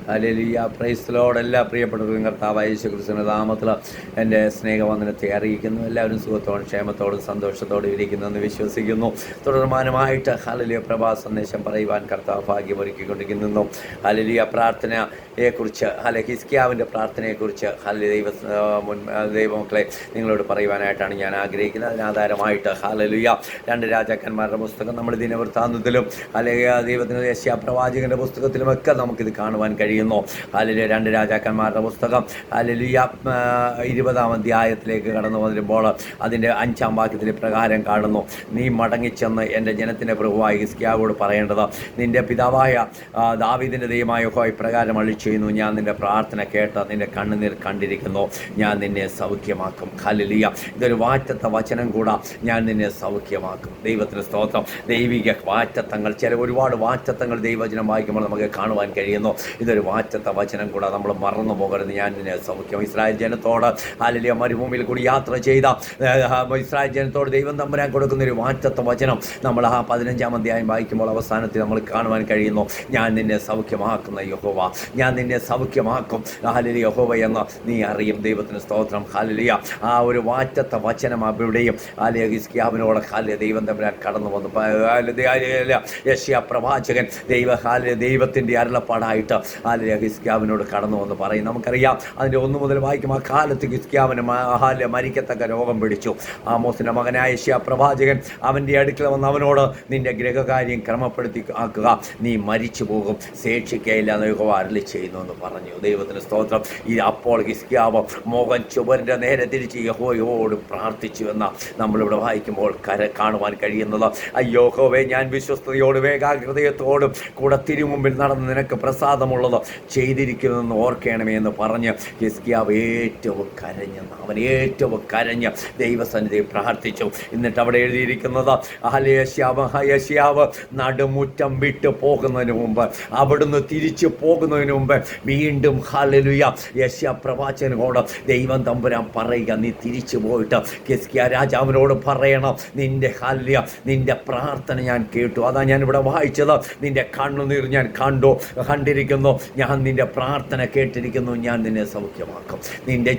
Hallelujah. Praise the Lord. എല്ലാ പ്രിയപ്പെട്ടവർക്കും കർത്താവായ യേശുക്രിസ്തുവിന്റെ നാമത്തിൽ എൻ്റെ സ്നേഹവന്ദനത്തെ അറിയിക്കുന്നു. എല്ലാവരും സുഖത്തോടും ക്ഷേമത്തോടും സന്തോഷത്തോടും ഇരിക്കുന്നെന്ന് വിശ്വസിക്കുന്നു. തുടർമാനമായിട്ട് ഹല്ലേലൂയ പ്രഭാത സന്ദേശം പറയുവാൻ കർത്താവ് ഭാഗ്യമൊരുക്കിക്കൊണ്ടിരിക്കുന്നു. ഹല്ലേലൂയ പ്രാർത്ഥനയെക്കുറിച്ച് ഹിസ്കിയാവിൻ്റെ പ്രാർത്ഥനയെക്കുറിച്ച് ദൈവമക്കളെ നിങ്ങളോട് പറയുവാനായിട്ടാണ് ഞാൻ ആഗ്രഹിക്കുന്നത്. അതിനാധാരമായിട്ട് ഹല്ലേലൂയ 2 രാജാക്കന്മാരുടെ പുസ്തകം, നമ്മൾ ദിനവൃത്താന്തത്തിലും അല്ലെങ്കിൽ ദൈവത്തിൻ്റെ യെശയ്യാ പ്രവാചകൻ്റെ പുസ്തകത്തിലുമൊക്കെ നമുക്കിത് കാണുവാൻ കഴിയുന്നു. ഹല്ലേലൂയ 2 രാജാക്കന്മാരുടെ പുസ്തകം ഹല്ലേലൂയ 20-ാം അധ്യായത്തിലേക്ക് കടന്നു വരുമ്പോൾ അതിൻ്റെ 5-ാം വാക്യത്തിൽ പ്രകാരം കാണുന്നു: നീ മടങ്ങിച്ചെന്ന് എൻ്റെ ജനത്തിൻ്റെ പ്രഭുവായ ഹിസ്കിയാവോട് പറയേണ്ടത്, നിൻ്റെ പിതാവായ ദാവീദിൻ്റെ ദൈവമായ യഹോവ ഇപ്രകാരം അരുളിച്ചെയ്യുന്നു, ഞാൻ നിൻ്റെ പ്രാർത്ഥന കേട്ട് നിൻ്റെ കണ്ണുനീർ കണ്ടിരിക്കുന്നു, ഞാൻ നിന്നെ സൗഖ്യമാക്കും. ഹല്ലേലൂയ. ഇതൊരു വാറ്റത്തെ വചനം കൂടാ, ഞാൻ നിന്നെ സൗഖ്യമാക്കും. ദൈവത്തിന് സ്തോത്രം. ദൈവിക വാറ്റത്തങ്ങൾ, ഒരുപാട് വാറ്റത്തങ്ങൾ ദൈവവചനം വായിക്കുമ്പോൾ നമുക്ക് കാണുവാൻ കഴിയുന്നു. ഇതൊരു വാറ്റത്തെ വചനം കൂടാ, നമ്മൾ മറന്നു പോകരുത്. ഞാൻ നിന്നെ സൗഖ്യം. ഇസ്രായേൽ ജനത്തോട് ഹല്ലേലൂയ മരുഭൂമിയിൽ കൂടി യാത്ര ചെയ്ത ഇസ്രായേൽ ജനത്തോട് ദൈവം തമ്പുരാൻ കൊടുക്കുന്നൊരു വാറ്റത്തെ വചനം നമ്മൾ 15-ാം അധ്യായം വായിക്കുമ്പോൾ അവസാനത്തിൽ നമ്മൾ കാണുവാൻ കഴിയുന്നു: ഞാൻ നിന്നെ സൗഖ്യമാക്കുന്ന യഹോവ, ഞാൻ നിന്നെ സൗഖ്യമാക്കും. ഹല്ലേലൂയ യഹോവ എന്ന് നീ അറിയും. ദൈവത്തിന് സ്തോത്രം. ഹല്ലേലൂയ. ആ ഒരു വാറ്റത്തെ വചനം അവിടെയും ഹിസ്കിയാവിനോട് ദൈവം തമ്പുരാൻ കടന്നു വന്നു. യെശയ്യാ പ്രവാചകൻ ദൈവത്തിൻ്റെ അരുളപ്പാടായിട്ട് ഹിസ്കിയാവിനോട് കടന്നു വന്ന് പറയും. നമുക്കറിയാം, അതിൻ്റെ 1 മുതൽ വായിക്കും. ആ കാലത്ത് ഹിസ്കിയാവിന് മരിക്കത്തക്ക രോഗം പിടിച്ചു. ആമോസിൻ്റെ മകനായ യെശയ്യാ പ്രവാചകൻ അവൻ്റെ അടുക്കൽ വന്ന് അവനോട്, നിൻ്റെ ഗൃഹകാര്യം ക്രമപ്പെടുത്തി ആക്കുക, നീ മരിച്ചു പോകും, ശേഷിക്കയില്ല എന്ന് യഹോവ അരുളി ചെയ്യുന്നു എന്ന് പറഞ്ഞു. ദൈവത്തിന് സ്തോത്രം. അപ്പോൾ ഹിസ്കിയാവ് മുഖം ചുവരിൻ്റെ നേരെ തിരിച്ച് യഹോവയോട് പ്രാർത്ഥിച്ചു എന്ന നമ്മളിവിടെ വായിക്കുമ്പോൾ കാണുവാൻ കഴിയുന്നത്. അയ്യോ യഹോവേ, ഞാൻ വിശ്വസ്തയോടും ഏകാഗ്രതയോടും കൂടെ തിരുമുമ്പിൽ നടന്ന് നിനക്ക് പ്രസാദമുള്ളത് ചെയ്തിരിക്കുന്നെന്ന് ഓർക്കണമേ എന്ന് പറഞ്ഞ് ഹിസ്കിയാവ് ഏറ്റവും കരഞ്ഞ് ദൈവസന്നിധിയിൽ പ്രാർത്ഥിച്ചു. എന്നിട്ട് അവിടെ എഴുതിയിരിക്കുന്നത്, യെശയ്യാവ് നടുമുറ്റം വിട്ടു പോകുന്നതിന് മുമ്പ്, അവിടുന്ന് തിരിച്ചു പോകുന്നതിന് മുമ്പ് വീണ്ടും ഹല്ലേലൂയ യെശയ്യാ പ്രവാചകനോട് ദൈവം തമ്പുരാൻ പറയുക, നീ തിരിച്ചു പോയിട്ട് ഹിസ്കിയാ രാജാവിനോട് പറയണം, നിന്റെ പ്രാർത്ഥന ഞാൻ കേട്ടു. അതാ ഞാൻ ഇവിടെ വായിച്ചത്. നിന്റെ കണ്ണുനീർ ഞാൻ കണ്ടിരിക്കുന്നു, ഞാൻ നിന്റെ പ്രാർത്ഥന കേട്ടിരിക്കുന്നു, ഞാൻ നിന്നെ സൗഖ്യമാക്കും. നിന്റെ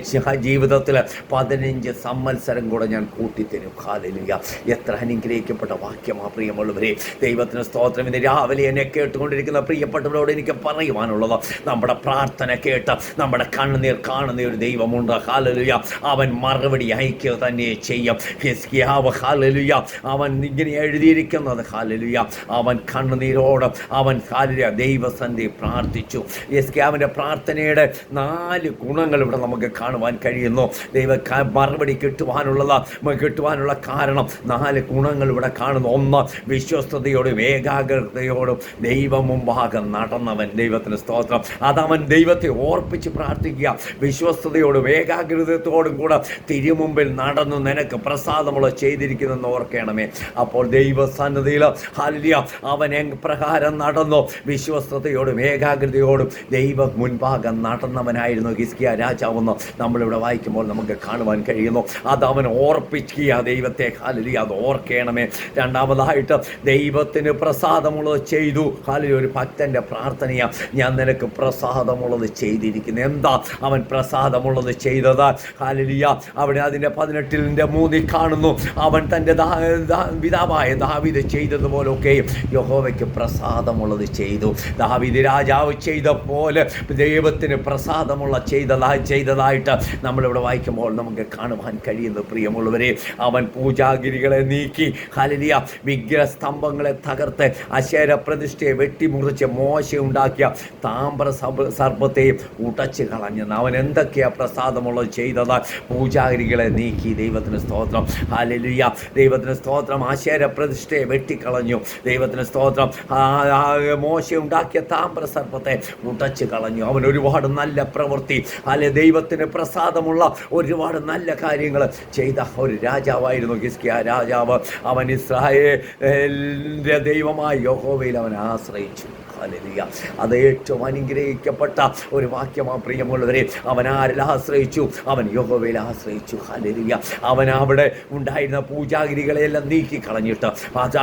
ജീവിതത്തിൽ 15 സംവത്സരം കൂടെ ഞാൻ കൂട്ടിത്തരും. ഹല്ലേലൂയ. എത്ര അനുഗ്രഹിക്കപ്പെട്ട വാക്യമാ പ്രിയമുള്ളവരെ. ദൈവത്തിന് സ്തോത്രം. ഇന്ന് രാവിലെ എന്നെ കേട്ടുകൊണ്ടിരിക്കുന്ന പ്രിയപ്പെട്ടവരോട് എനിക്ക് പറയുവാനുള്ളത്, നമ്മുടെ പ്രാർത്ഥന കേട്ട് നമ്മുടെ കണ്ണുനീർ കാണുന്ന ഒരു ദൈവമുണ്ട്. ഹല്ലേലൂയ. അവൻ മറുപടി അയക്കുക തന്നെ ചെയ്യും. ഹിസ്കിയാവ് ഹല്ലേലൂയ അവൻ ഇങ്ങനെ എഴുതിയിരിക്കുന്നത്, ഹല്ലേലൂയ അവൻ കണ്ണുനീരോട് അവൻ ഹല്ലേലൂയ ദൈവസന്നിധി പ്രാർത്ഥിച്ചു. ഹിസ്കിയാവിൻ്റെ പ്രാർത്ഥനയുടെ 4 ഗുണങ്ങൾ ഇവിടെ നമുക്ക് കാണുവാൻ കഴിയുന്നു. മറുപടി കിട്ടുവാനുള്ള കാരണം 4 ഗുണങ്ങൾ ഇവിടെ കാണുന്നു. 1, വിശ്വസ്തയോടും ഏകാഗ്രതയോടും ദൈവം മുമ്പാകെ നടന്നവൻ. ദൈവത്തിന് സ്തോത്രം. അതവൻ ദൈവത്തെ ഓർപ്പിച്ച് പ്രാർത്ഥിക്കുക. വിശ്വസ്തയോടും ഏകാഗ്രതയോടും കൂടെ തിരുമുമ്പിൽ നടന്നു നിനക്ക് പ്രസാദമുള്ള ചെയ്തിരിക്കുന്നെന്ന് ഓർക്കണമേ. അപ്പോൾ ദൈവസന്നിധിയിൽ ഹല്ലേലൂയ അവൻ പ്രകാരം നടന്നു. വിശ്വസ്തയോടും ഏകാഗ്രതയോടും ദൈവം മുൻപാകെ നടന്നവനായിരുന്നു ഹിസ്കിയാ രാജാവെന്ന് നമ്മളിവിടെ വായിക്കുമ്പോൾ നമുക്ക് കാണുവാൻ കഴിയുന്നു. അതവൻ ഓർപ്പിക്കുക ദൈവത്തെ. ഹല്ലേലൂയ. അത് ഓർക്കണമേ. രണ്ടാമതായിട്ട് ദൈവത്തിന് പ്രസാദമുള്ളത് ചെയ്തു. ഹല്ലേലൂയ. ഒരു ഭക്തൻ്റെ പ്രാർത്ഥനയാണ്, ഞാൻ നിനക്ക് പ്രസാദമുള്ളത് ചെയ്തിരിക്കുന്നു. എന്താ അവൻ പ്രസാദമുള്ളത് ചെയ്തത്? ഹല്ലേലൂയ. അവിടെ അതിൻ്റെ 18-ന്റെ 3 കാണുന്നു, അവൻ തൻ്റെ പിതാവായ ദാവീദ് ചെയ്തതുപോലൊക്കെയും യഹോവയ്ക്ക് പ്രസാദമുള്ളത് ചെയ്തു. ദാവീദ് രാജാവ് ചെയ്ത പോലെ ദൈവത്തിന് പ്രസാദമുള്ള ചെയ്തതായിട്ട് നമ്മളിവിടെ വായിക്കുമ്പോൾ നമുക്ക് കാണുവാൻ കഴിയുന്നു. പ്രിയമുള്ളവരെ, അവൻ പൂജാഗിരികളെ നീക്കി, ഹല്ലേലൂയ വിഗ്രഹസ്തംഭങ്ങളെ തകർത്ത് അശേര പ്രതിഷ്ഠയെ വെട്ടിമുറിച്ച് മോശ ഉണ്ടാക്കിയ താമ്ര സർപ്പത്തെയും ഉടച്ച് കളഞ്ഞു. അവൻ എന്തൊക്കെയാ പ്രസാദമുള്ളത് ചെയ്തത്? പൂജാഗിരികളെ നീക്കി. ദൈവത്തിന് സ്തോത്രം. ഹല്ലേലൂയ. ദൈവത്തിന് സ്തോത്രം. അശേര പ്രതിഷ്ഠയെ വെട്ടിക്കളഞ്ഞു. ദൈവത്തിന് സ്തോത്രം. മോശ ഉണ്ടാക്കിയ താമ്ര സർപ്പത്തെ ഉടച്ച് കളഞ്ഞു. അവൻ ഒരുപാട് നല്ല പ്രവൃത്തി, ദൈവത്തിന് പ്രസാദമുള്ള ഒരുപാട് നല്ല കാര്യങ്ങൾ ചെയ്ത ഒരു രാജാവായിരുന്നു ഹിസ്കിയാ രാജാവ്. അവൻ ഇസ്രായേലിൻ്റെ ദൈവമായ യഹോവയിൽ അവൻ ആശ്രയിച്ചു. ഹല്ലേലൂയ. അത് ഏറ്റവും അനുഗ്രഹിക്കപ്പെട്ട ഒരു വാക്യമാ പ്രിയമുള്ളവരെ. അവൻ ആരിൽ ആശ്രയിച്ചു? അവൻ യഹോവയിൽ ആശ്രയിച്ചു. ഹല്ലേലൂയ. അവൻ അവിടെ ഉണ്ടായിരുന്ന പൂജാഗിരികളെയെല്ലാം നീക്കി കളഞ്ഞിട്ട്,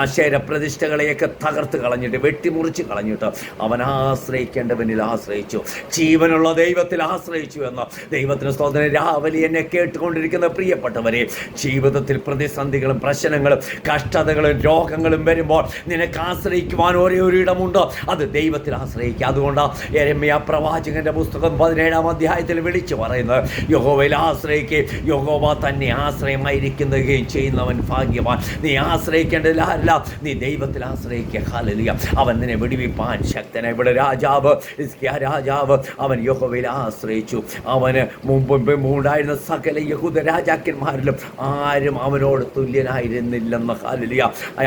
ആശേര പ്രതിഷ്ഠകളെയൊക്കെ തകർത്ത് കളഞ്ഞിട്ട്, വെട്ടിമുറിച്ച് കളഞ്ഞിട്ട് അവൻ ആശ്രയിക്കേണ്ടവനിൽ ആശ്രയിച്ചു, ജീവനുള്ള ദൈവത്തിൽ ആശ്രയിച്ചു എന്ന് ദൈവത്തിന് സ്തോത്രം. രാവിലെ എന്നെ കേട്ടുകൊണ്ടിരിക്കുന്ന പ്രിയപ്പെട്ടവരെ, ജീവിതത്തിൽ പ്രതിസന്ധികളും പ്രശ്നങ്ങളും കഷ്ടതകളും രോഗങ്ങളും വരുമ്പോൾ നിനക്ക് ആശ്രയിക്കുവാൻ ഒരേ ഒരു ഇടമുണ്ട്, അത് ദൈവത്തിൽ ആശ്രയിക്കുക. അതുകൊണ്ടാണ് യെരമ്യാ പ്രവാചകന്റെ പുസ്തകം 17-ാം അധ്യായത്തിൽ വിളിച്ചു പറയുന്നത്, യഹോവയിൽ ആശ്രയിക്കുകയും യഹോവ തന്നെ ആശ്രയമായിരിക്കുകയും ചെയ്യുന്നവൻ ഭാഗ്യവാൻ. നീ ആശ്രയിക്കേണ്ടതില്ല, നീ ദൈവത്തിൽ ആശ്രയിക്കുക. ഹല്ലേലൂയ. അവൻ നിന്നെ വിടുവിപ്പാൻ ശക്തനായി. ഇവിടെ രാജാവ് ഹിസ്കിയാ രാജാവ് അവൻ യഹോവയിൽ ആശ്രയിച്ചു. അവന് മുമ്പും ഉണ്ടായിരുന്ന സകല യഹൂദ രാജാക്കന്മാരിലും ആരും അവനോട് തുല്യനായിരുന്നില്ലെന്ന്. ഹല്ലേലൂയ.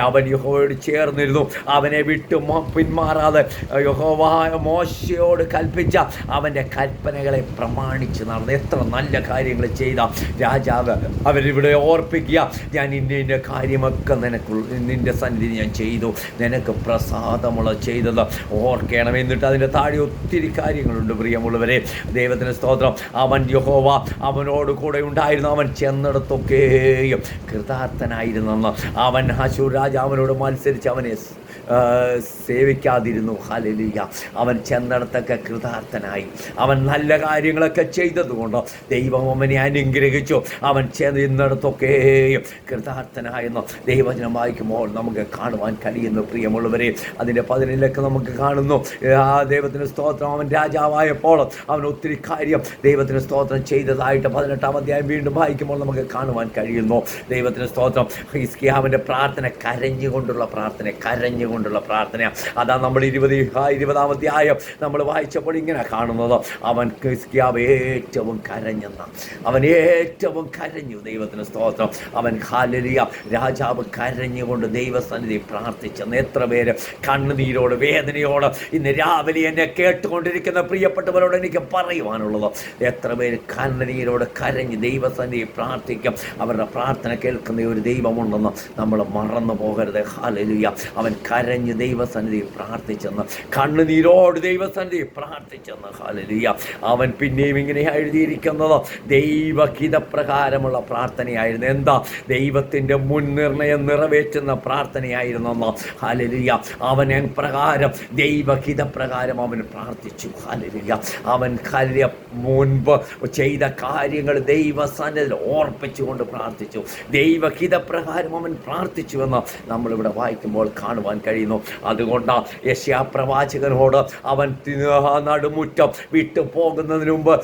അവൻ യഹോവയോട് ചേർന്നിരുന്നു. അവനെ വിട്ടു പിന്മാറാതെ യഹോവ മോശയോട് കൽപ്പിച്ച അവൻ്റെ കൽപ്പനകളെ പ്രമാണിച്ച് നടന്നു. എത്ര നല്ല കാര്യങ്ങൾ ചെയ്ത രാജാവ് അവരിവിടെ ഓർപ്പിക്കുക, ഞാൻ ഇന്ന കാര്യമൊക്കെ നിന്റെ സന്നിധി ഞാൻ ചെയ്തു, നിനക്ക് പ്രസാദമുള്ള ചെയ്തത് ഓർക്കണം. എന്നിട്ട് അതിൻ്റെ താഴെ ഒത്തിരി കാര്യങ്ങളുണ്ട് പ്രിയമുള്ളവരെ. ദൈവത്തിന് സ്തോത്രം. അവൻ യഹോവ അവനോട് കൂടെ ഉണ്ടായിരുന്നു. അവൻ ചെന്നിടത്തൊക്കെയും കൃതാർത്ഥനായിരുന്നെന്ന്. അവൻ അശ്ശൂർ രാജാവിനോട് മത്സരിച്ച് അവനെ സേവിക്കാതിരുന്നു. ഹല്ലേലൂയ. അവൻ ചെന്നിടത്തൊക്കെ കൃതാർത്ഥനായി. അവൻ നല്ല കാര്യങ്ങളൊക്കെ ചെയ്തതുകൊണ്ട് ദൈവം അവനെ അനുഗ്രഹിച്ചു. അവൻ ചെന്നിടത്തൊക്കെയും കൃതാർത്ഥനായെന്ന് ദൈവവചനം വായിക്കുമ്പോൾ നമുക്ക് കാണുവാൻ കഴിയുന്നു പ്രിയമുള്ളവരെ. അതിൻ്റെ 15 നമുക്ക് കാണുന്നു, ദൈവത്തിന് സ്തോത്രം. അവൻ രാജാവായപ്പോൾ അവൻ ഒത്തിരി കാര്യം ദൈവത്തിന് സ്തോത്രം ചെയ്തതായിട്ട് 18-ാം അധ്യായം വീണ്ടും വായിക്കുമ്പോൾ നമുക്ക് കാണുവാൻ കഴിയുന്നു. ദൈവത്തിന് സ്തോത്രം. ഹിസ്കിയാവിൻ്റെ പ്രാർത്ഥന കരഞ്ഞുകൊണ്ടുള്ള പ്രാർത്ഥന. അതാ നമ്മൾ 20-ാം അധ്യായം നമ്മൾ വായിച്ചപ്പോൾ ഇങ്ങനെ കാണുന്നത്, അവൻ ഹിസ്കിയാവ് ഏറ്റവും കരഞ്ഞെന്ന. അവൻ ഏറ്റവും കരഞ്ഞു. ദൈവത്തിന് സ്തോത്രം. അവൻ ഹല്ലേലൂയ. രാജാവ് കരഞ്ഞുകൊണ്ട് ദൈവസന്നിധി പ്രാർത്ഥിച്ചെന്ന്. എത്ര പേര് കണ്ണുനീരോട് വേദനയോട് ഇന്ന് രാവിലെ എന്നെ കേട്ടുകൊണ്ടിരിക്കുന്ന പ്രിയപ്പെട്ടവരോട് എനിക്ക് പറയുവാനുള്ളത്, എത്ര പേര് കണ്ണുനീരോട് കരഞ്ഞ് ദൈവസന്നിധി പ്രാർത്ഥിക്കും. അവരുടെ പ്രാർത്ഥന കേൾക്കുന്ന ഒരു ദൈവമുണ്ടെന്ന് നമ്മൾ മറന്നു പോകരുത്. ഹല്ലേലൂയ. അവൻ കരഞ്ഞ് ദൈവസന്നിധി പ്രാർത്ഥിച്ചെന്ന്, കണ്ണുനീരോട് ദൈവസന്നിധി പ്രാർത്ഥിച്ചെന്ന്. ഹല്ലേലൂയ. അവൻ പിന്നെയും ഇങ്ങനെ എഴുതിയിരിക്കുന്നത് ദൈവഹിതപ്രകാരമുള്ള പ്രാർത്ഥനയായിരുന്നു. എന്താ? ദൈവത്തിൻ്റെ മുൻനിർണയം നിറവേറ്റുന്ന പ്രാർത്ഥനയായിരുന്നെന്ന്. ഹല്ലേലൂയ. അവൻ പ്രകാരം ദൈവഹിതപ്രകാരം അവൻ പ്രാർത്ഥിച്ചു. ഹല്ലേലൂയ. അവൻ മുൻപ് ചെയ്ത കാര്യങ്ങൾ ദൈവസന്നിധിയിൽ ഓർപ്പിച്ചുകൊണ്ട് പ്രാർത്ഥിച്ചു. ദൈവഹിതപ്രകാരം അവൻ പ്രാർത്ഥിച്ചുവെന്ന് നമ്മളിവിടെ വായിക്കുമ്പോൾ കാണുവാൻ കഴിയുന്നു. അതുകൊണ്ട് യെശയ്യാ പ്രവാചകനോട് അവൻ നടുമുറ്റം വിട്ടു പോകുന്നതിന് മുമ്പ്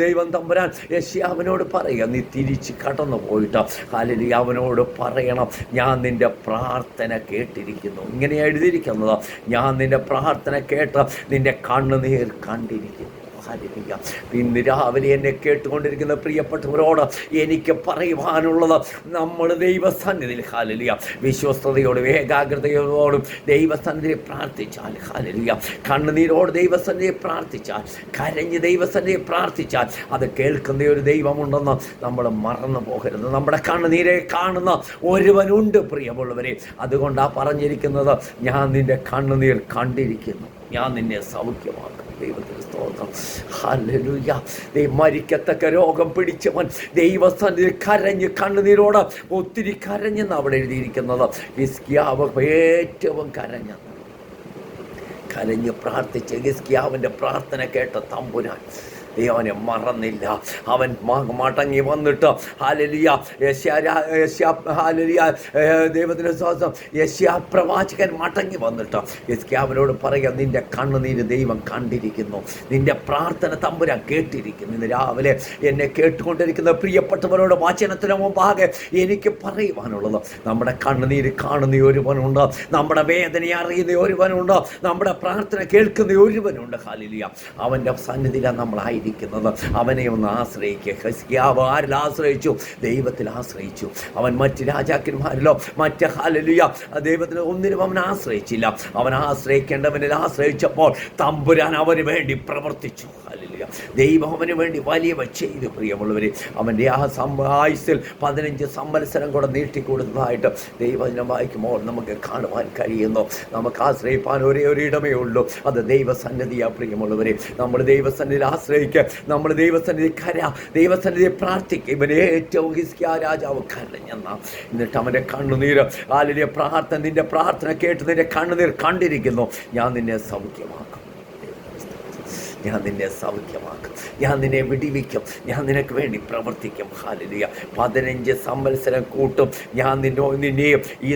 ദൈവം തമ്പുരാൻ യെശയ്യാവിനോട് പറയുക, നീ തിരിച്ച് കടന്നു പോയിട്ട് ഹല്ലേലൂയ അവനോട് പറയണം, ഞാൻ നിൻ്റെ പ്രാർത്ഥന കേട്ടിരിക്കുന്നു. ഇങ്ങനെ എഴുതിയിരിക്കുന്നത്, ഞാൻ നിൻ്റെ പ്രാർത്ഥന കേട്ട് നിൻ്റെ കണ്ണുനീർ കണ്ടിരിക്കുന്നു. ഹല്ലേലൂയ. ഇന്ന് രാവിലെ എന്നെ കേട്ടുകൊണ്ടിരിക്കുന്ന പ്രിയപ്പെട്ടവരോട് എനിക്ക് പറയുവാനുള്ളത്, നമ്മൾ ദൈവസന്നിധിയിൽ ഹല്ലേലൂയ വിശ്വസ്തയോടും ഏകാഗ്രതയോടും ദൈവസന്നിധിയിൽ പ്രാർത്ഥിച്ചാൽ, ഹല്ലേലൂയ കണ്ണുനീരോട് ദൈവസന്നിധിയിൽ പ്രാർത്ഥിച്ചാൽ, കരഞ്ഞ് ദൈവസന്നിധിയിൽ പ്രാർത്ഥിച്ചാൽ അത് കേൾക്കുന്ന ഒരു ദൈവമുണ്ടെന്ന് നമ്മൾ മറന്നു പോകരുത്. നമ്മുടെ കണ്ണുനീരെ കാണുന്ന ഒരുവനുണ്ട് പ്രിയമുള്ളവരെ. അതുകൊണ്ടാണ് പറഞ്ഞിരിക്കുന്നത്, ഞാൻ നിൻ്റെ കണ്ണുനീർ കണ്ടിരിക്കുന്നു, ഞാൻ നിന്നെ സൗഖ്യമാക്കും. ദൈവത്തിന് സ്തോത്രം. ഹല്ലേലൂയ. മരിക്കത്തക്ക രോഗം പിടിച്ചവൻ ദൈവസന്നിധിയിൽ കരഞ്ഞ് കണ്ണുനീരോട് ഒത്തിരി കരഞ്ഞെന്ന് അവിടെ എഴുതിയിരിക്കുന്നത്. ഹിസ്കിയാവ് ഏറ്റവും കരഞ്ഞ് പ്രാർത്ഥിച്ച് ഹിസ്കിയാവിൻ്റെ പ്രാർത്ഥന കേട്ട തമ്പുരാൻ ദൈവനെ മറന്നില്ല. അവൻ മടങ്ങി വന്നിട്ട് ഹല്ലേലൂയ ഹല്ലേലൂയ ദൈവത്തിന് സ്തോത്രം. യെശയ്യാ പ്രവാചകൻ മടങ്ങി വന്നിട്ട് ഹിസ്കിയാവിനോട് പറയാം, നിൻ്റെ കണ്ണുനീര് ദൈവം കണ്ടിരിക്കുന്നു, നിൻ്റെ പ്രാർത്ഥന തമ്പുരാൻ കേട്ടിരിക്കുന്നു. ഇന്ന് രാവിലെ എന്നെ കേട്ടുകൊണ്ടിരിക്കുന്ന പ്രിയപ്പെട്ടവരോട് വചനത്തിന് മുമ്പാകെ എനിക്ക് പറയുവാനുള്ളത്, നമ്മുടെ കണ്ണുനീര് കാണുന്ന ഒരുവനുണ്ട്, നമ്മുടെ വേദന അറിയുന്ന ഒരുവനുണ്ട്, നമ്മുടെ പ്രാർത്ഥന കേൾക്കുന്ന ഒരുവനുണ്ട്. ഹല്ലേലൂയ. അവൻ്റെ സന്നിധിയിലാണ് നമ്മളായി ിരിക്കുന്നത്. അവനെ ഒന്ന് ആശ്രയിക്കുക. ഹിസ്കിയാവ് ആരിൽ ആശ്രയിച്ചു? ദൈവത്തിൽ ആശ്രയിച്ചു. അവൻ മറ്റ് രാജാക്കന്മാരിലോ മറ്റ് ഹല്ലേലൂയ ദൈവത്തിന് ഒന്നിനും അവൻ ആശ്രയിച്ചില്ല. അവൻ ആശ്രയിക്കേണ്ടവനിൽ ആശ്രയിച്ചപ്പോൾ തമ്പുരാൻ അവന് വേണ്ടി പ്രവർത്തിച്ചു. ഹല്ലേലൂയ. ഹാലലുയ. ദൈവം അവന് വേണ്ടി വലിയവ ചെയ്തു. പ്രിയമുള്ളവരെ, അവൻ്റെ ആ ആയുസ്സിൽ 15 സംവത്സരം കൂടെ നീട്ടിക്കൊടുത്തതായിട്ട് ദൈവവചനം വായിക്കുമ്പോൾ നമുക്ക് കാണുവാൻ കഴിയുന്നു. നമുക്ക് ആശ്രയിപ്പാൻ ഒരേ ഒരു ഇടമേ ഉള്ളൂ, അത് ദൈവസന്നിധിയാ. പ്രിയമുള്ളവരെ, നമ്മൾ ദൈവസന്നിധിയിൽ ആശ്രയിക്കുക, നമ്മൾ ദൈവസന്നിധി ദൈവസന്നിധിയെ പ്രാർത്ഥിക്കുക. ഇവന് ഏറ്റവും ഹിസ്കിയാ രാജാവ് കരഞ്ഞെന്ന, എന്നിട്ട് അവൻ്റെ കണ്ണുനീര് ആലിലെ പ്രാർത്ഥന, നിന്റെ പ്രാർത്ഥന കേട്ട് നിന്റെ കണ്ണുനീർ കണ്ടിരിക്കുന്നു. ഞാൻ നിന്നെ സൗഖ്യമാക്കും, ഞാൻ നിന്നെ സൗഖ്യമാക്കും, ഞാൻ നിന്നെ വിടിവിക്കും, ഞാൻ നിനക്ക് വേണ്ടി പ്രവർത്തിക്കും. ഹല്ലേലൂയ. 15 സംവത്സരം കൂട്ടും ഞാൻ നിന്നെയും ഈ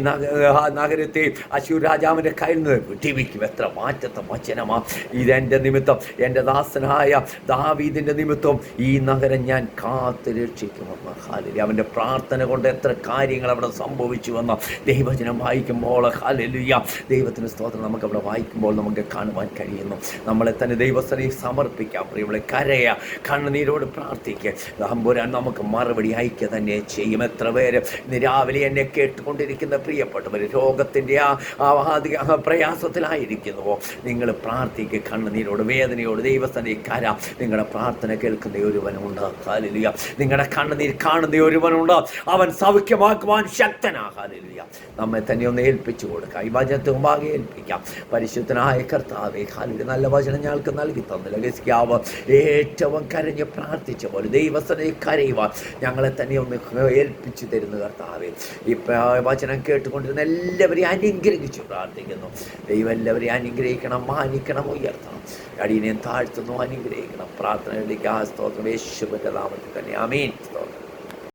നഗരത്തെയും അശ്ശൂർ രാജാവിൻ്റെ കയ്യിൽ നിന്ന് വിടിവിക്കും. എത്ര മാറ്റത്തെ വചനമാ ഇതെൻ്റെ നിമിത്തം, എൻ്റെ ദാസനായ ദാവീദിൻ്റെ നിമിത്തം ഈ നഗരം ഞാൻ കാത്തു രക്ഷിക്കുമെന്ന്. ഹല്ലേലൂയ. അവൻ്റെ പ്രാർത്ഥന കൊണ്ട് എത്ര കാര്യങ്ങൾ അവിടെ സംഭവിച്ചുവെന്ന് ദൈവവചനം വായിക്കുമ്പോൾ, ഹല്ലേലൂയ, ദൈവത്തിന് സ്തോത്രം, നമുക്കവിടെ വായിക്കുമ്പോൾ നമുക്ക് കാണുവാൻ കഴിയുന്നു. നമ്മളെ തന്നെ ദൈവസ്ഥനെ സമർപ്പിക്കാം. പ്രിയമുള്ള കരയ, കണ്ണുനീരോട് പ്രാർത്ഥിക്കുക. തമ്പുരാൻ നമുക്ക് മറുപടി അയക്കുക തന്നെ ചെയ്യും. എത്ര പേര് ഇന്ന് രാവിലെ എന്നെ കേട്ടുകൊണ്ടിരിക്കുന്ന പ്രിയപ്പെട്ടവർ രോഗത്തിൻ്റെ ആ പ്രയാസത്തിലായിരിക്കുന്നുവോ, നിങ്ങൾ പ്രാർത്ഥിക്കുക. കണ്ണുനീരോട്, വേദനയോട് ദൈവസ്ഥനെ കര. നിങ്ങളുടെ പ്രാർത്ഥന കേൾക്കുന്ന ഒരുവനുണ്ട്. ഹല്ലേലൂയ. നിങ്ങളുടെ കണ്ണുനീർ കാണുന്ന ഒരുവനുണ്ട്. അവൻ സൗഖ്യമാക്കുവാൻ ശക്തനാ. ഹല്ലേലൂയ. നമ്മെ തന്നെ ഒന്ന് ഏൽപ്പിച്ചു കൊടുക്കാം. ഈ വചനത്തെ മുമ്പാകെ ഏൽപ്പിക്കാം. പരിശുദ്ധനായ കർത്താവേ, ഹല്ലേലൂയ, നല്ല വചനം ഞങ്ങൾക്ക് നൽകി തന്നില്ല. ഹിസ്കിയാവ് ഏറ്റവും കരഞ്ഞ് പ്രാർത്ഥിച്ച പോലെ ദൈവസനെ കരയുവാൻ ഞങ്ങളെ തന്നെ ഒന്ന് ഏൽപ്പിച്ചു തരുന്നു കർത്താവേ. ഈ വചനം കേട്ടുകൊണ്ടിരുന്ന എല്ലാവരെയും അനുഗ്രഹിച്ചു പ്രാർത്ഥിക്കുന്നു. ദൈവം എല്ലാവരെയും അനുഗ്രഹിക്കണം, മാനിക്കണം, ഉയർത്തണം. അടിയനെയും താഴ്ത്തുന്നു, അനുഗ്രഹിക്കണം. പ്രാർത്ഥനയിലേക്ക് ആ സ്തോത്രം യേശുവിൻ്റെ നാമത്തിൽ തന്നെ. ആമേൻ.